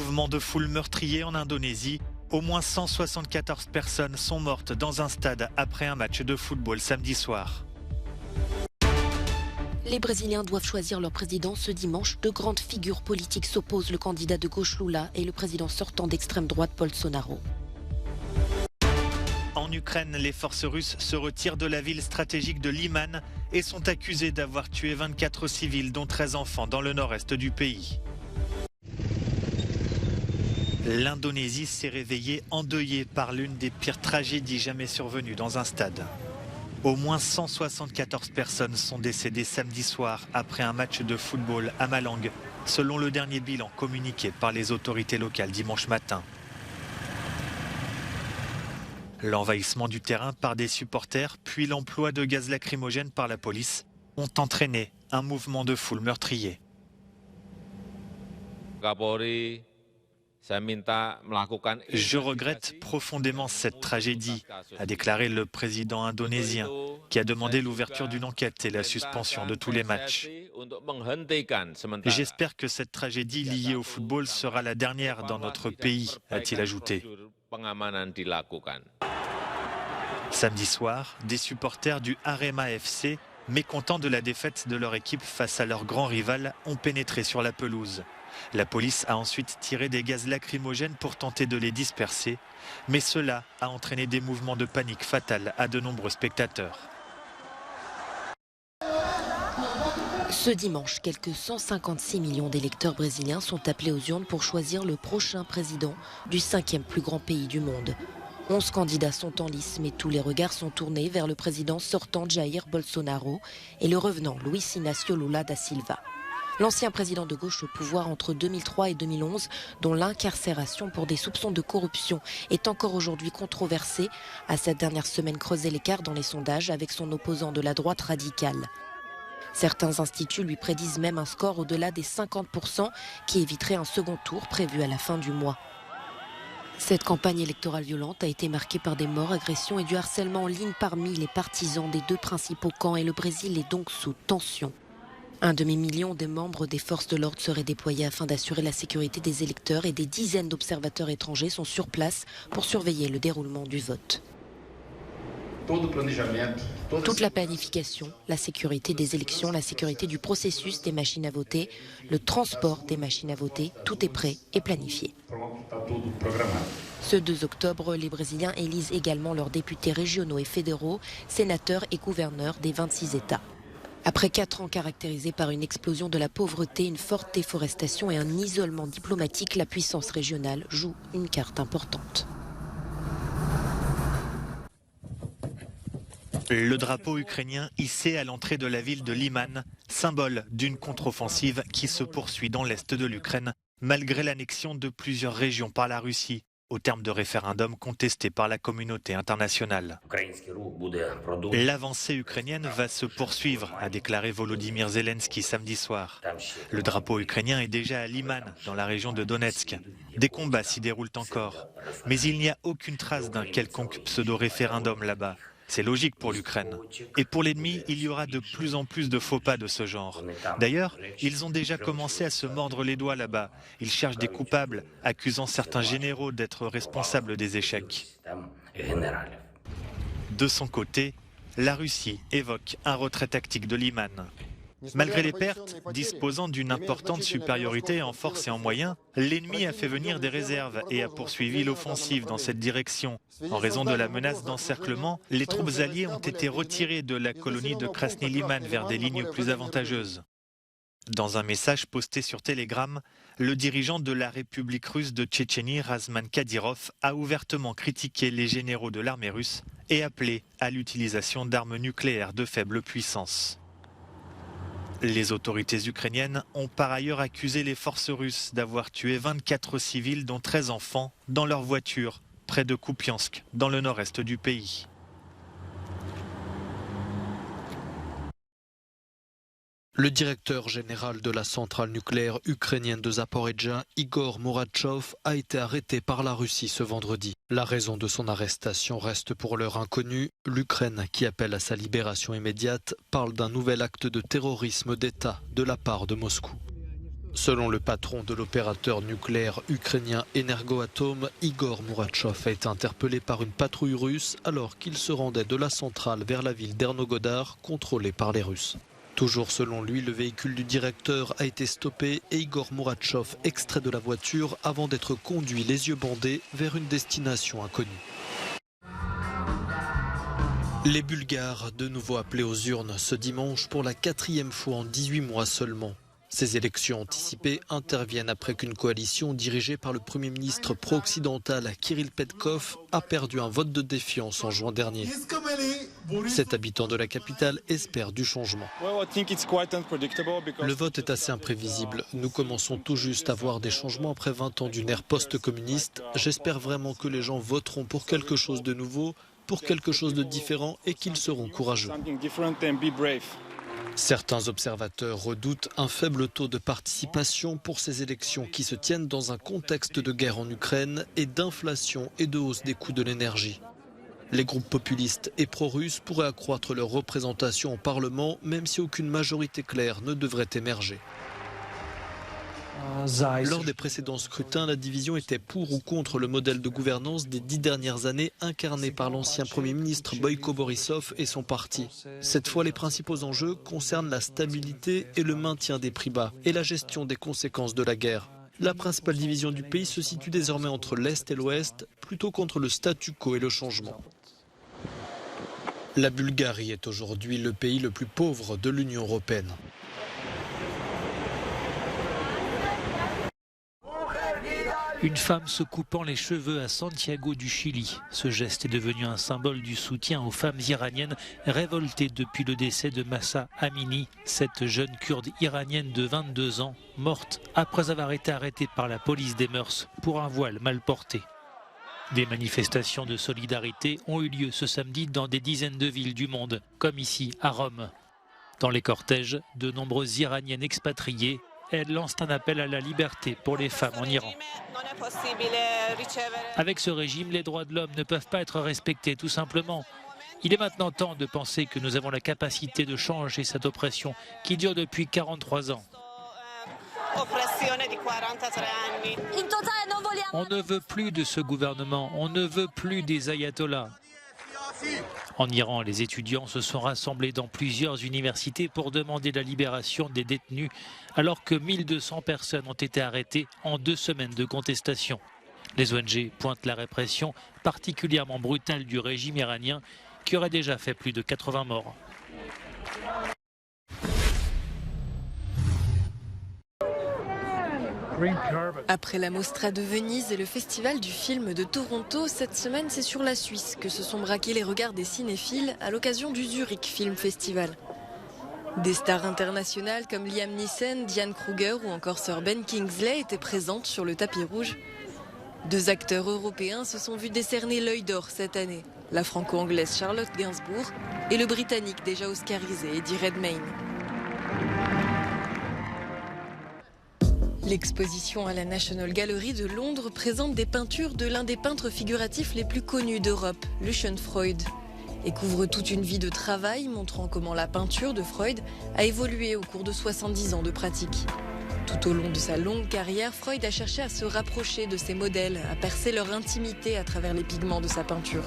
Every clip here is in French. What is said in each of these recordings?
Mouvement de foule meurtrier en Indonésie. Au moins 174 personnes sont mortes dans un stade après un match de football samedi soir. Les Brésiliens doivent choisir leur président ce dimanche. Deux grandes figures politiques s'opposent, le candidat de gauche Lula et le président sortant d'extrême droite Bolsonaro. En Ukraine, les forces russes se retirent de la ville stratégique de Liman et sont accusées d'avoir tué 24 civils, dont 13 enfants, dans le nord-est du pays. L'Indonésie s'est réveillée endeuillée par l'une des pires tragédies jamais survenues dans un stade. Au moins 174 personnes sont décédées samedi soir après un match de football à Malang, selon le dernier bilan communiqué par les autorités locales dimanche matin. L'envahissement du terrain par des supporters, puis l'emploi de gaz lacrymogène par la police ont entraîné un mouvement de foule meurtrier. Je regrette profondément cette tragédie, a déclaré le président indonésien, qui a demandé l'ouverture d'une enquête et la suspension de tous les matchs. J'espère que cette tragédie liée au football sera la dernière dans notre pays, a-t-il ajouté. Samedi soir, des supporters du Arema FC, mécontents de la défaite de leur équipe face à leur grand rival, ont pénétré sur la pelouse. La police a ensuite tiré des gaz lacrymogènes pour tenter de les disperser, mais cela a entraîné des mouvements de panique fatals à de nombreux spectateurs. Ce dimanche, quelques 156 millions d'électeurs brésiliens sont appelés aux urnes pour choisir le prochain président du 5e plus grand pays du monde. 11 candidats sont en lice, mais tous les regards sont tournés vers le président sortant Jair Bolsonaro et le revenant Luiz Inácio Lula da Silva. L'ancien président de gauche au pouvoir entre 2003 et 2011, dont l'incarcération pour des soupçons de corruption est encore aujourd'hui controversée, a cette dernière semaine creusé l'écart dans les sondages avec son opposant de la droite radicale. Certains instituts lui prédisent même un score au-delà des 50% qui éviterait un second tour prévu à la fin du mois. Cette campagne électorale violente a été marquée par des morts, agressions et du harcèlement en ligne parmi les partisans des deux principaux camps et le Brésil est donc sous tension. Un demi-million de membres des forces de l'ordre seraient déployés afin d'assurer la sécurité des électeurs et des dizaines d'observateurs étrangers sont sur place pour surveiller le déroulement du vote. Toute la planification, la sécurité des élections, la sécurité du processus des machines à voter, le transport des machines à voter, tout est prêt et planifié. Ce 2 octobre, les Brésiliens élisent également leurs députés régionaux et fédéraux, sénateurs et gouverneurs des 26 États. Après 4 ans caractérisés par une explosion de la pauvreté, une forte déforestation et un isolement diplomatique, la puissance régionale joue une carte importante. Le drapeau ukrainien hissé à l'entrée de la ville de Liman, symbole d'une contre-offensive qui se poursuit dans l'est de l'Ukraine, malgré l'annexion de plusieurs régions par la Russie, au terme de référendums contestés par la communauté internationale. L'avancée ukrainienne va se poursuivre, a déclaré Volodymyr Zelensky samedi soir. Le drapeau ukrainien est déjà à Liman, dans la région de Donetsk. Des combats s'y déroulent encore, mais il n'y a aucune trace d'un quelconque pseudo-référendum là-bas. C'est logique pour l'Ukraine. Et pour l'ennemi, il y aura de plus en plus de faux pas de ce genre. D'ailleurs, ils ont déjà commencé à se mordre les doigts là-bas. Ils cherchent des coupables, accusant certains généraux d'être responsables des échecs. De son côté, la Russie évoque un retrait tactique de Liman. Malgré les pertes, disposant d'une importante supériorité en force et en moyens, l'ennemi a fait venir des réserves et a poursuivi l'offensive dans cette direction. En raison de la menace d'encerclement, les troupes alliées ont été retirées de la colonie de Krasny Liman vers des lignes plus avantageuses. Dans un message posté sur Telegram, le dirigeant de la République russe de Tchétchénie, Razman Kadyrov, a ouvertement critiqué les généraux de l'armée russe et appelé à l'utilisation d'armes nucléaires de faible puissance. Les autorités ukrainiennes ont par ailleurs accusé les forces russes d'avoir tué 24 civils, dont 13 enfants, dans leur voiture, près de Kupiansk, dans le nord-est du pays. Le directeur général de la centrale nucléaire ukrainienne de Zaporijia, Igor Muratchov, a été arrêté par la Russie ce vendredi. La raison de son arrestation reste pour l'heure inconnue. L'Ukraine, qui appelle à sa libération immédiate, parle d'un nouvel acte de terrorisme d'État de la part de Moscou. Selon le patron de l'opérateur nucléaire ukrainien Energoatom, Igor Muratchov a été interpellé par une patrouille russe alors qu'il se rendait de la centrale vers la ville d'Ernogodar, contrôlée par les Russes. Toujours selon lui, le véhicule du directeur a été stoppé et Igor Muratchov extrait de la voiture avant d'être conduit les yeux bandés vers une destination inconnue. Les Bulgares, de nouveau appelés aux urnes ce dimanche pour la 4e fois en 18 mois seulement. Ces élections anticipées interviennent après qu'une coalition dirigée par le Premier ministre pro-occidental Kirill Petkov a perdu un vote de défiance en juin dernier. Cet habitant de la capitale espère du changement. Le vote est assez imprévisible. Nous commençons tout juste à voir des changements après 20 ans d'une ère post-communiste. J'espère vraiment que les gens voteront pour quelque chose de nouveau, pour quelque chose de différent et qu'ils seront courageux. Certains observateurs redoutent un faible taux de participation pour ces élections qui se tiennent dans un contexte de guerre en Ukraine et d'inflation et de hausse des coûts de l'énergie. Les groupes populistes et pro-russes pourraient accroître leur représentation au Parlement, même si aucune majorité claire ne devrait émerger. Lors des précédents scrutins, la division était pour ou contre le modèle de gouvernance des 10 dernières années incarné par l'ancien Premier ministre Boyko Borisov et son parti. Cette fois, les principaux enjeux concernent la stabilité et le maintien des prix bas et la gestion des conséquences de la guerre. La principale division du pays se situe désormais entre l'Est et l'Ouest, plutôt qu'entre le statu quo et le changement. La Bulgarie est aujourd'hui le pays le plus pauvre de l'Union européenne. Une femme se coupant les cheveux à Santiago du Chili. Ce geste est devenu un symbole du soutien aux femmes iraniennes révoltées depuis le décès de Mahsa Amini, cette jeune kurde iranienne de 22 ans, morte après avoir été arrêtée par la police des mœurs pour un voile mal porté. Des manifestations de solidarité ont eu lieu ce samedi dans des dizaines de villes du monde, comme ici à Rome. Dans les cortèges, de nombreuses Iraniennes expatriées, elles lancent un appel à la liberté pour les femmes en Iran. Avec ce régime, les droits de l'homme ne peuvent pas être respectés, tout simplement. Il est maintenant temps de penser que nous avons la capacité de changer cette oppression qui dure depuis 43 ans. On ne veut plus de ce gouvernement, on ne veut plus des ayatollahs. En Iran, les étudiants se sont rassemblés dans plusieurs universités pour demander la libération des détenus, alors que 1200 personnes ont été arrêtées en 2 semaines de contestation. Les ONG pointent la répression particulièrement brutale du régime iranien, qui aurait déjà fait plus de 80 morts. Après la Mostra de Venise et le Festival du film de Toronto, cette semaine c'est sur la Suisse que se sont braqués les regards des cinéphiles à l'occasion du Zurich Film Festival. Des stars internationales comme Liam Neeson, Diane Kruger ou encore Sir Ben Kingsley étaient présentes sur le tapis rouge. 2 acteurs européens se sont vus décerner l'œil d'or cette année, la franco-anglaise Charlotte Gainsbourg et le britannique déjà oscarisé Eddie Redmayne. L'exposition à la National Gallery de Londres présente des peintures de l'un des peintres figuratifs les plus connus d'Europe, Lucian Freud, et couvre toute une vie de travail montrant comment la peinture de Freud a évolué au cours de 70 ans de pratique. Tout au long de sa longue carrière, Freud a cherché à se rapprocher de ses modèles, à percer leur intimité à travers les pigments de sa peinture.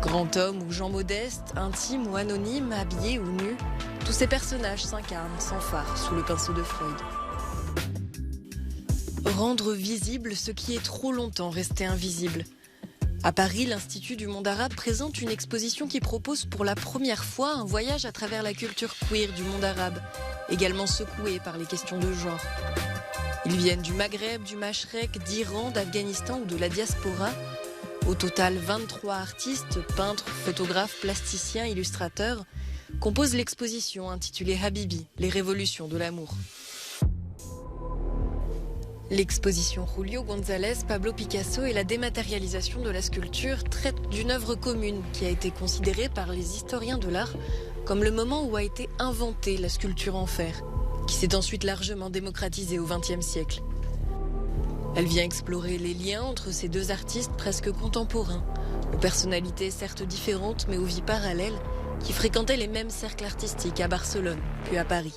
Grand homme ou gens modestes, intimes ou anonymes, habillés ou nus, tous ces personnages s'incarnent sans phare sous le pinceau de Freud. Rendre visible ce qui est trop longtemps resté invisible. À Paris, l'Institut du monde arabe présente une exposition qui propose pour la première fois un voyage à travers la culture queer du monde arabe, également secouée par les questions de genre. Ils viennent du Maghreb, du Machrek, d'Iran, d'Afghanistan ou de la diaspora. Au total, 23 artistes, peintres, photographes, plasticiens, illustrateurs composent l'exposition intitulée Habibi, les révolutions de l'amour. L'exposition Julio González, Pablo Picasso et la dématérialisation de la sculpture traite d'une œuvre commune qui a été considérée par les historiens de l'art comme le moment où a été inventée la sculpture en fer, qui s'est ensuite largement démocratisée au XXe siècle. Elle vient explorer les liens entre ces 2 artistes presque contemporains, aux personnalités certes différentes mais aux vies parallèles, qui fréquentaient les mêmes cercles artistiques à Barcelone puis à Paris.